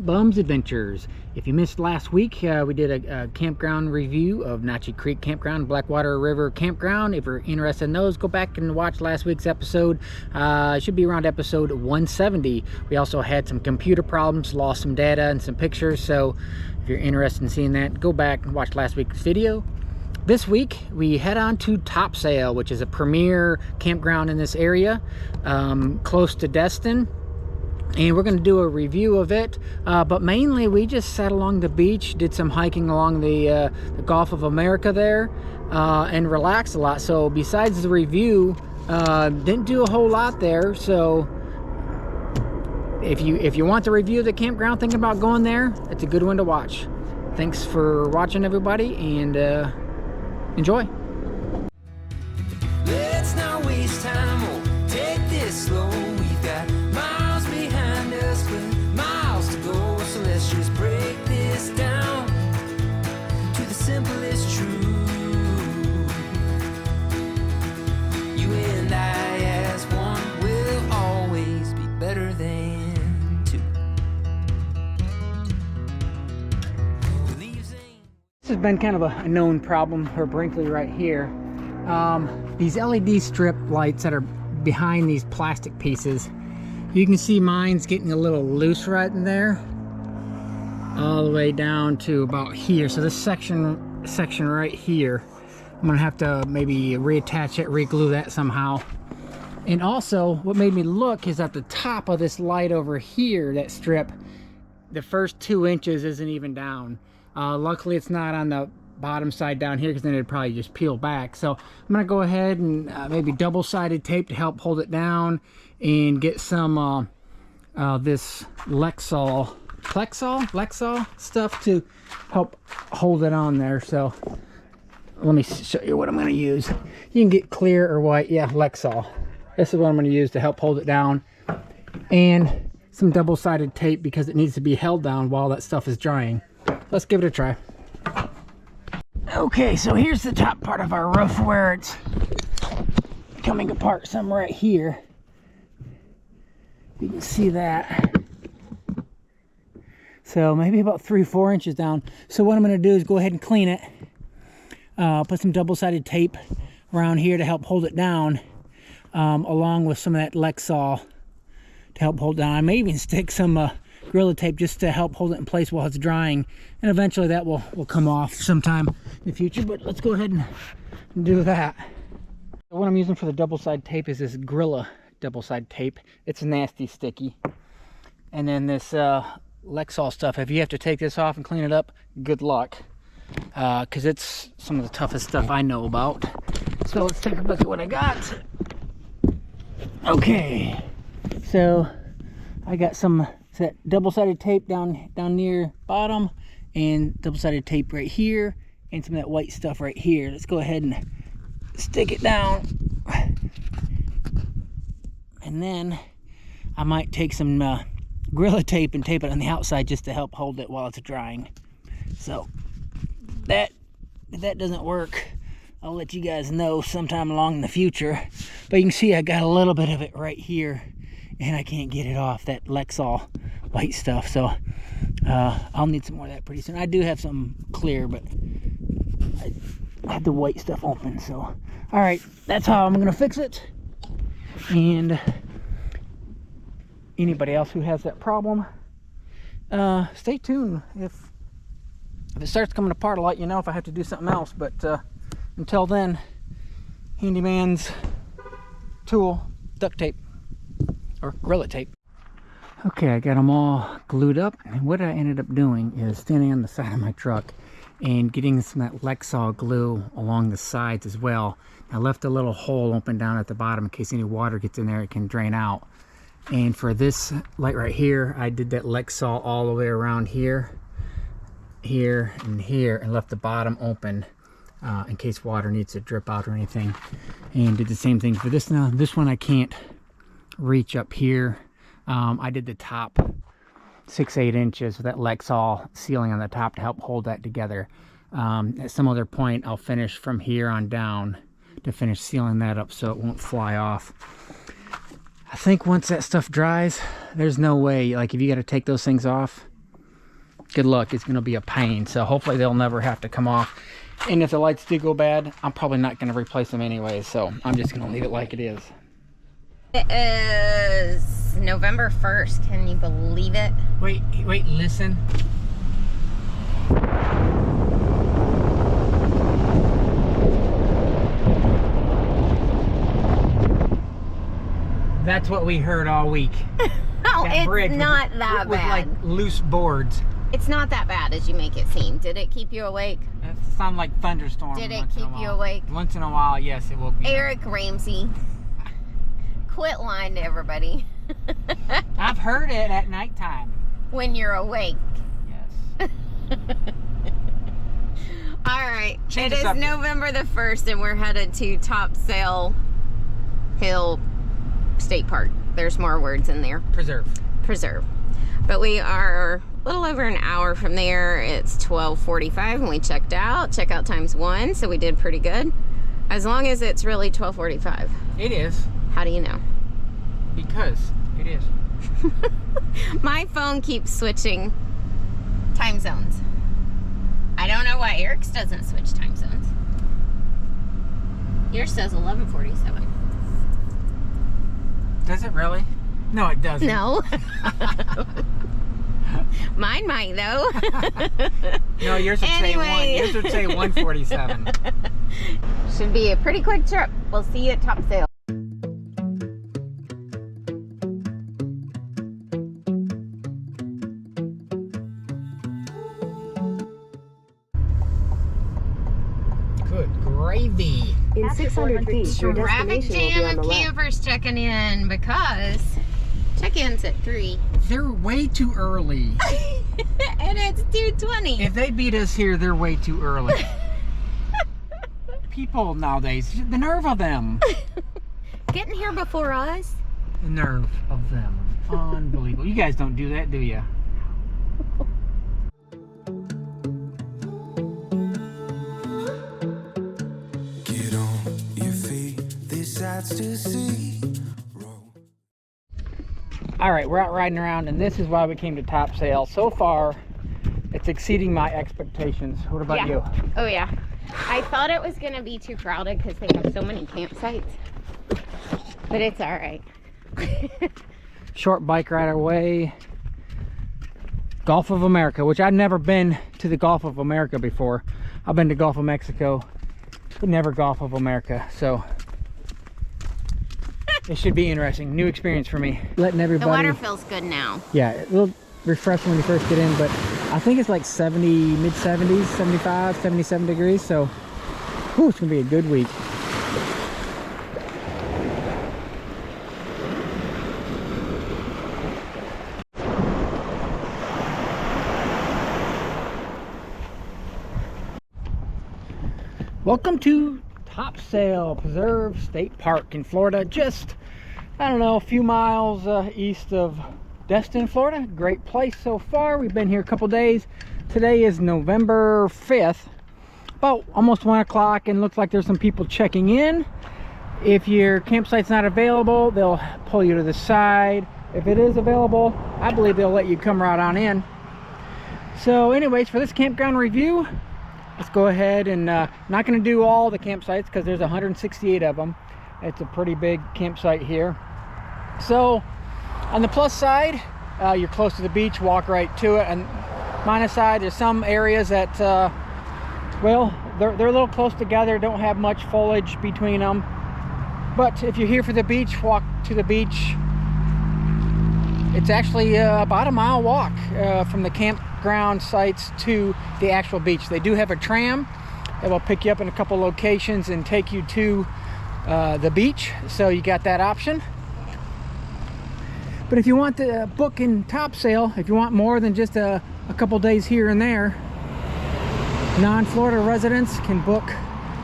Bums Adventures. If you missed last week, we did a campground review of Notchie Creek Campground, Blackwater River Campground. If you're interested in those, go back and watch last week's episode. It should be around episode 170. We also had some computer problems, lost some data and some pictures, so if you're interested in seeing that, go back and watch last week's video. This week we head on to Topsail, which is a premier campground in this area, close to Destin. And we're going to do a review of it, but mainly we just sat along the beach, did some hiking along the Gulf of America there, and relaxed a lot. So besides the review, didn't do a whole lot there. So if you want to review the campground, thinking about going there, it's a good one to watch. Thanks for watching, everybody, and enjoy. Let's not waste time, we'll take this slow. We've got miles behind us, but miles to go. So let's just break this down to the simplest truth. You and I as one will always be better than two. This has been kind of a known problem for Brinkley right here. These LED strip lights that are behind these plastic pieces, you can see mine's getting a little loose right in there, all the way down to about here. So this section right here, I'm gonna have to maybe reattach it, re-glue that somehow. And also what made me look is at the top of this light over here, that strip, the first 2 inches isn't even down. Luckily it's not on the bottom side down here, because then it'd probably just peel back. So I'm gonna go ahead and maybe double-sided tape to help hold it down, and get some this Lexol stuff to help hold it on there. So let me show you what I'm gonna use. You can get clear or white. Yeah, Lexol. This is what I'm gonna use to help hold it down, and some double-sided tape because it needs to be held down while that stuff is drying. Let's give it a try. Okay, so here's the top part of our roof where it's coming apart some right here. You can see that. So maybe about 3-4 inches down. So what I'm going to do is go ahead and clean it. Put some double-sided tape around here to help hold it down, along with some of that Lexol to help hold it down. I may even stick some Gorilla tape just to help hold it in place while it's drying, and eventually that will come off sometime in the future. But let's go ahead and do that. What I'm using for the double-sided tape is this Gorilla double-sided tape. It's nasty sticky. And then this Lexol stuff, if you have to take this off and clean it up, good luck, because it's some of the toughest stuff I know about. So let's take a look at what I got. Okay, so I got some that double-sided tape down near bottom, and double-sided tape right here, and some of that white stuff right here. Let's go ahead and stick it down, and then I might take some Gorilla tape and tape it on the outside just to help hold it while it's drying. So if that doesn't work, I'll let you guys know sometime along in the future. But you can see I got a little bit of it right here, and I can't get it off, that Lexol white stuff. So I'll need some more of that pretty soon. I do have some clear, but I had the white stuff open. So all right, that's how I'm gonna fix it. And anybody else who has that problem, stay tuned. If it starts coming apart, I'll let you know if I have to do something else. But until then, handyman's tool, duct tape or Gorilla tape. Okay, I got them all glued up, and what I ended up doing is standing on the side of my truck and getting some of that Lexol glue along the sides as well. I left a little hole open down at the bottom in case any water gets in there, it can drain out. And for this light right here, I did that Lexol all the way around here, here, and here, and left the bottom open in case water needs to drip out or anything. And did the same thing for this. Now this one I can't reach up here. I did the top 6-8 inches with that Lexol sealing on the top to help hold that together. At some other point I'll finish from here on down to finish sealing that up so it won't fly off. I think once that stuff dries, there's no way, like if you got to take those things off, good luck. It's going to be a pain. So hopefully they'll never have to come off. And if the lights do go bad, I'm probably not going to replace them anyway. So I'm just going to leave it like it is. It is November 1st. Can you believe it? Wait, listen. That's what we heard all week. Oh, That it's bridge not that with bad. like loose boards. It's not that bad as you make it seem. Did it keep you awake? It sounds like thunderstorm. Did it once in a keep you while. awake? Once in a while, yes, it will be. Eric Ramsey. Quit lying to everybody. I've heard it at nighttime. When you're awake. Yes. All right. Change It the is subject. November the 1st and we're headed to Topsail Hill State Park. There's more words in there. Preserve. But we are a little over an hour from there. It's 12:45 and we checked out. Checkout time's 1, so we did pretty good. As long as it's really 12:45. It is. How do you know? Because it is. My phone keeps switching time zones. I don't know why Eric's doesn't switch time zones. Yours says 11:47. Does it really? No, it doesn't. No. Mine might though. No, yours would say Anyway. yours would say 147. Should be a pretty quick trip. We'll see you at Topsail. Good gravy. In 600 feet, your Traffic destination will be jam on of the left. campers checking in because check-in's at 3 They're way too early. and it's 2:20. If they beat us here, they're way too early. People nowadays, the nerve of them. Getting here before us. The nerve of them. Unbelievable. You guys don't do that, do you? Get on your feet, this sights to see. All right, we're out riding around, and this is why we came to Topsail. So far, it's exceeding my expectations. What about you? Oh yeah. I thought it was gonna be too crowded because they have so many campsites, but it's all right. Short bike ride away. Gulf of America, which I've never been to the Gulf of America before. I've been to Gulf of Mexico, but never Gulf of America. So it should be interesting. New experience for me. Letting everybody. The water feels good now. Yeah, a little refreshing when you first get in, but I think it's like 70, mid 70s, 75, 77 degrees. So whew, it's gonna be a good week. Welcome to Topsail Preserve State Park in Florida. Just, I don't know, a few miles east of Destin, Florida. Great place so far. We've been here a couple days. Today is November 5th, about almost 1 o'clock, and looks like there's some people checking in. If your campsite's not available, they'll pull you to the side. If it is available, I believe they'll let you come right on in. So anyways, for this campground review, let's go ahead and not going to do all the campsites because there's 168 of them. It's a pretty big campsite here. So on the plus side, you're close to the beach, walk right to it. And minus side, there's some areas that well, they're a little close together, don't have much foliage between them. But if you're here for the beach, walk to the beach. It's actually about a mile walk from the campground sites to the actual beach. They do have a tram that will pick you up in a couple locations and take you to the beach, so you got that option. But if you want to book in Topsail, if you want more than just a couple days here and there, non-Florida residents can book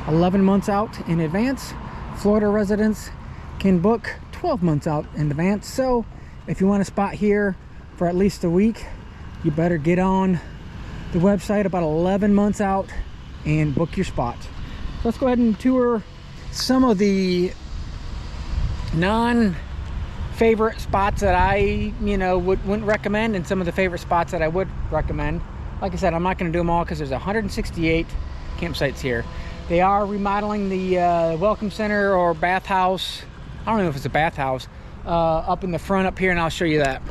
11 months out in advance. Florida residents can book 12 months out in advance. So if you want a spot here for at least a week, you better get on the website about 11 months out and book your spot. Let's go ahead and tour some of the non-favorite spots that I, wouldn't recommend, and some of the favorite spots that I would recommend. like I said, I'm not going to do them all because there's 168 campsites here. They are remodeling the welcome center or bathhouse. I don't know if it's a bathhouse up in the front up here, and I'll show you that.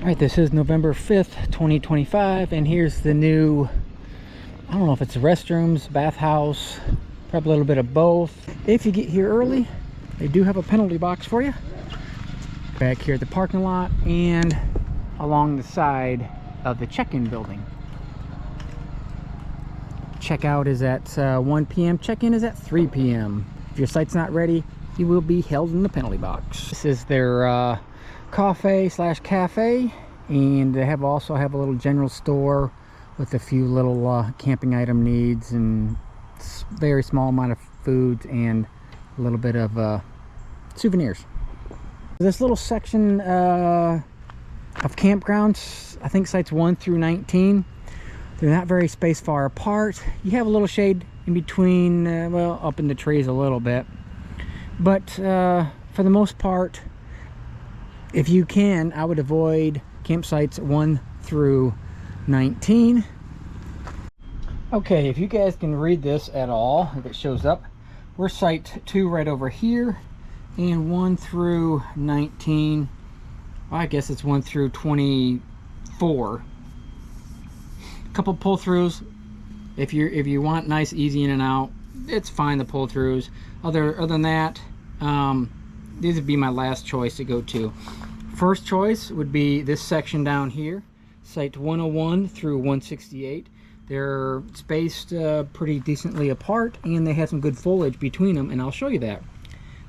All right, this is November 5th, 2025, and here's the new, I don't know if it's restrooms, bathhouse, probably a little bit of both. If you get here early, they do have a penalty box for you. Back here at the parking lot and along the side of the check-in building. Checkout is at 1 p.m. Check-in is at 3 p.m. If your site's not ready, you will be held in the penalty box. This is their coffee slash cafe, and they also have a little general store with a few little camping item needs and very small amount of foods and a little bit of souvenirs. This little section of campgrounds, I think sites 1 through 19, they're not very spaced far apart. You have a little shade in between, well, up in the trees a little bit, but for the most part, if you can, I would avoid campsites 1 through 19. Okay, if you guys can read this at all, if it shows up, we're site 2 right over here, and 1 through 19. Well, I guess it's 1 through 24. A couple pull-throughs. If you want nice, easy in and out, it's fine. The pull-throughs. Other than that, these would be my last choice to go to. First choice would be this section down here, site 101 through 168. They're spaced pretty decently apart, and they have some good foliage between them, and I'll show you that.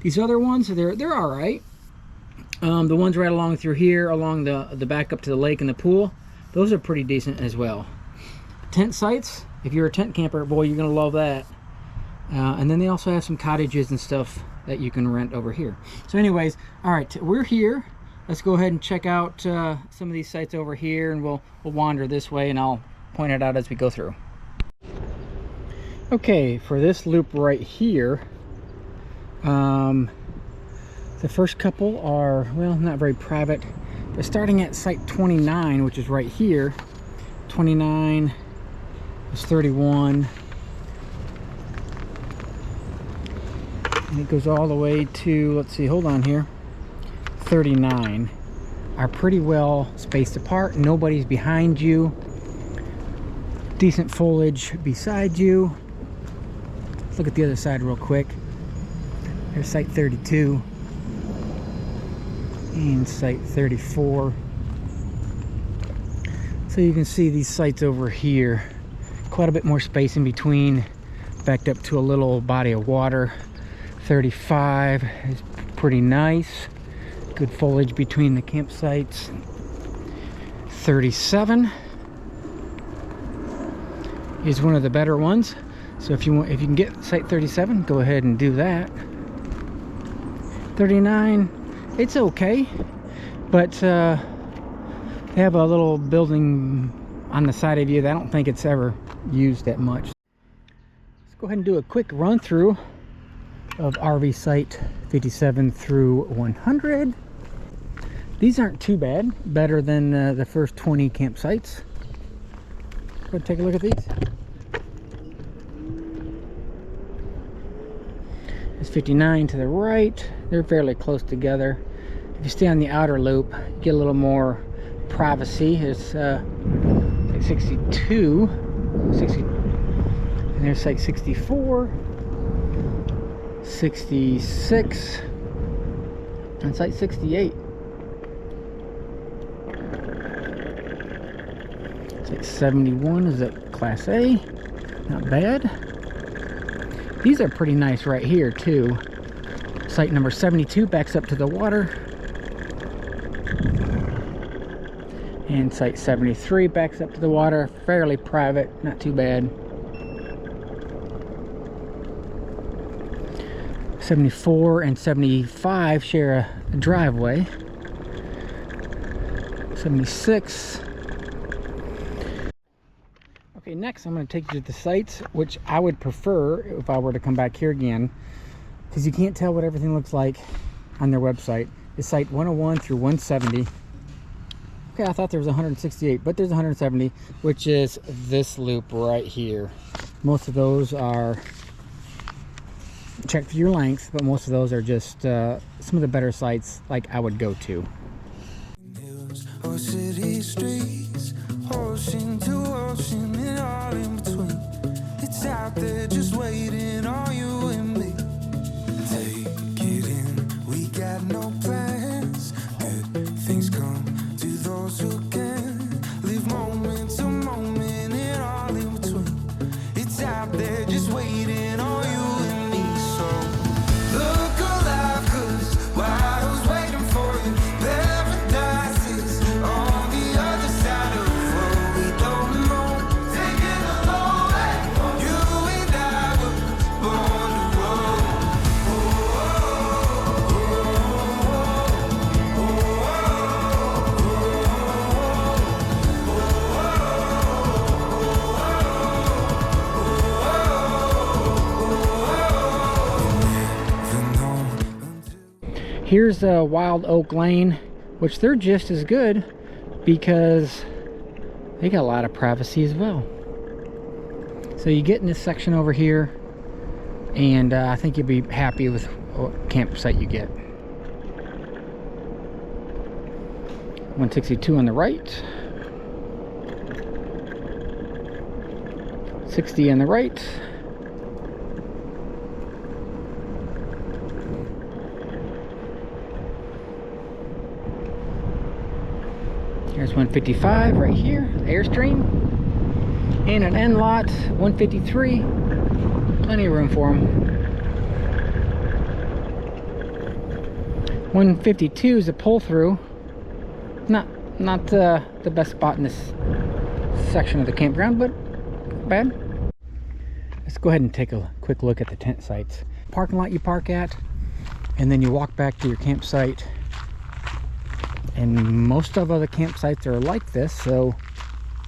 These other ones, they're all right. The ones right along through here, along the back up to the lake and the pool, those are pretty decent as well. Tent sites, if you're a tent camper, boy, you're gonna love that. And then they also have some cottages and stuff that you can rent over here. So anyways, all right, we're here. Let's go ahead and check out some of these sites over here, and we'll wander this way, and I'll point it out as we go through. Okay, for this loop right here, the first couple are, well, not very private. They're starting at site 29, which is right here. 29 is 31. And it goes all the way to, let's see, hold on here, 39. Are pretty well spaced apart. Nobody's behind you. Decent foliage beside you. Let's look at the other side real quick. There's site 32 and site 34. So you can see these sites over here, quite a bit more space in between, backed up to a little body of water. 35 is pretty nice, good foliage between the campsites. 37 is one of the better ones, so if you can get site 37, go ahead and do that. 39, it's okay, but they have a little building on the side of you that I don't think it's ever used that much. Let's go ahead and do a quick run through of RV site 57 through 100. These aren't too bad, better than the first 20 campsites. Go ahead and take a look at these. There's 59 to the right. They're fairly close together. If you stay on the outer loop, you get a little more privacy. There's like 62, 60, and there's like 64, 66, and site 68. Site 71 is at Class A. Not bad. These are pretty nice right here too. Site number 72 backs up to the water. And site 73 backs up to the water. Fairly private, not too bad. 74 and 75 share a driveway. 76. Okay, next I'm going to take you to the sites which I would prefer if I were to come back here again, because you can't tell what everything looks like on their website. It's site 101 through 170. Okay, I thought there was 168, but there's 170, which is this loop right here. Most of those are check for your length, but most of those are just some of the better sites like I would go to. Hills or city streets, ocean to ocean and all in between. It's out there just waiting on you and me. Take it in, we got no plans. Good things come to those who can. Live moment to moment and all in between. It's out there just waiting on you and me. So look alive, 'cause while I was waiting for you, paradise is on the other side of the road. We don't know, taking a long way. You and I were born to roll. Here's Wild Oak Lane, which they're just as good because they got a lot of privacy as well. So you get in this section over here, and I think you'll be happy with what campsite you get. 162 on the right, 60 on the right. Here's 155 right here, Airstream. And an end lot, 153. Plenty of room for them. 152 is a pull through. Not the best spot in this section of the campground, but not bad. Let's go ahead and take a quick look at the tent sites. Parking lot you park at, and then you walk back to your campsite. And most of the campsites are like this, so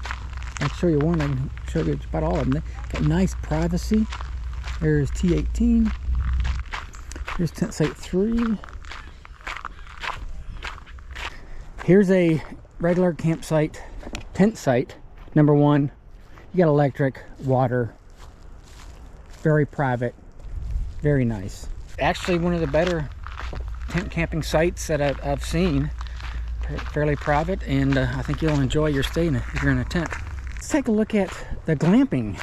I can show you one. I can show you about all of them. They got nice privacy. There's T18. Here's tent site 3. Here's a regular campsite, tent site. Number 1, you got electric, water, very private, very nice. Actually, one of the better tent camping sites that I've seen. Fairly private, and I think you'll enjoy your stay if you're in a tent. Let's take a look at the glamping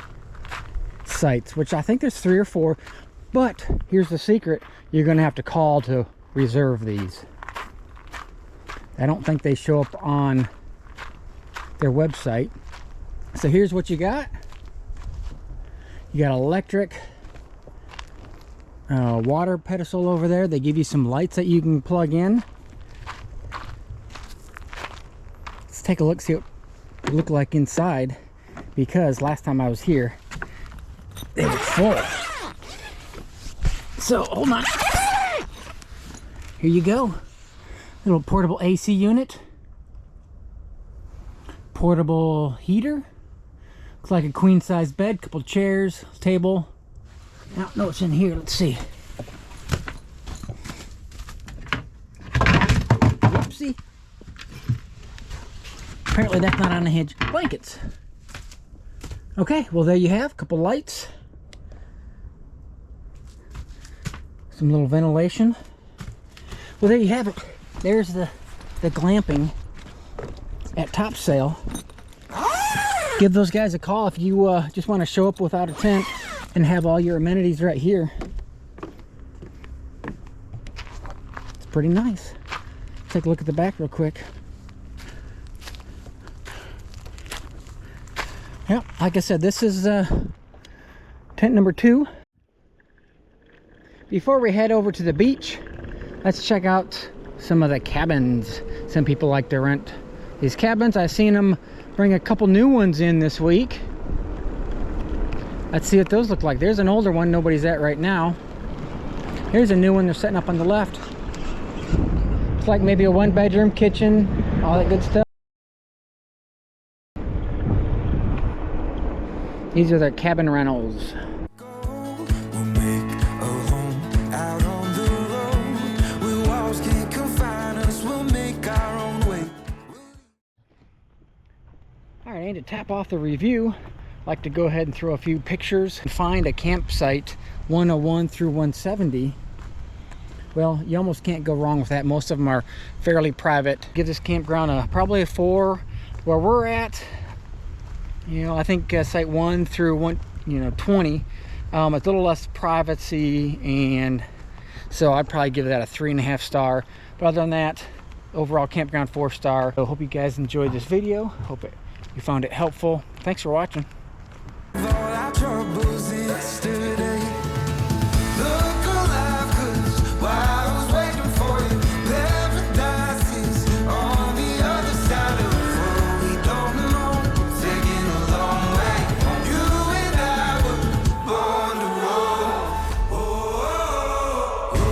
sites, which I think there's 3 or 4, but here's the secret: you're going to have to call to reserve these. I don't think they show up on their website. So here's what you got. You got electric, water pedestal over there. They give you some lights that you can plug in. Take a look, see what it looked like inside, because last time I was here they were full. So hold on, here you go. Little portable AC unit, portable heater, looks like a queen size bed, couple chairs, table. I don't know what's in here. Let's see. Whoopsie. Apparently that's not on the hinge. Blankets. Okay, well there you have a couple lights. Some little ventilation. Well, there you have it. There's the glamping at Topsail. Give those guys a call if you just want to show up without a tent and have all your amenities right here. It's pretty nice. Take a look at the back real quick. Yeah, like I said, this is tent number 2. Before we head over to the beach, let's check out some of the cabins. Some people like to rent these cabins. I've seen them bring a couple new ones in this week. Let's see what those look like. There's an older one nobody's at right now. Here's a new one they're setting up on the left. It's like maybe a 1-bedroom, kitchen, all that good stuff. These are their cabin rentals. We'll make a home out on the road. Where walls can't confine us, we'll make our own way. All right, I need to tap off the review. I'd like to go ahead and throw a few pictures and find a campsite 101 through 170. Well, you almost can't go wrong with that. Most of them are fairly private. Give this campground probably a 4. Where we're at, you know, I think site 1 through 20. It's a little less privacy, and so I'd probably give that a 3.5 star. But other than that, overall campground 4 star. So I hope you guys enjoyed this video. Hope you found it helpful. Thanks for watching. All our troubles yesterday. Look alive, 'cause while I was waiting for you, paradise is on the other side of the road. We don't know, taking a long way. You and I were born to roll. Oh, oh, oh,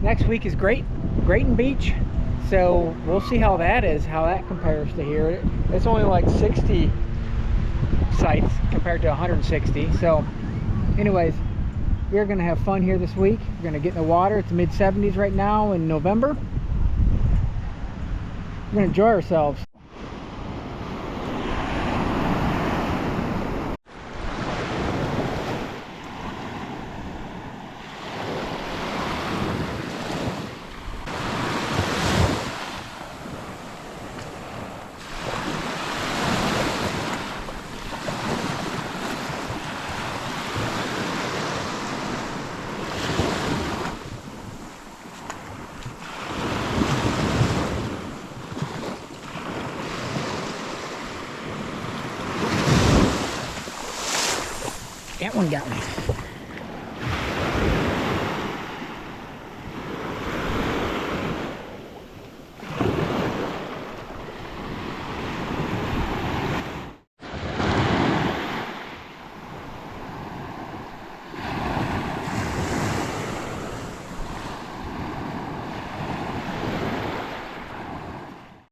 Next week is Grayton Beach, so we'll see how that is, how that compares to here. It's only like 60 sites compared to 160. So anyways, we're gonna have fun here this week. We're gonna get in the water. It's mid-70s right now in November. We're gonna enjoy ourselves. That one got me.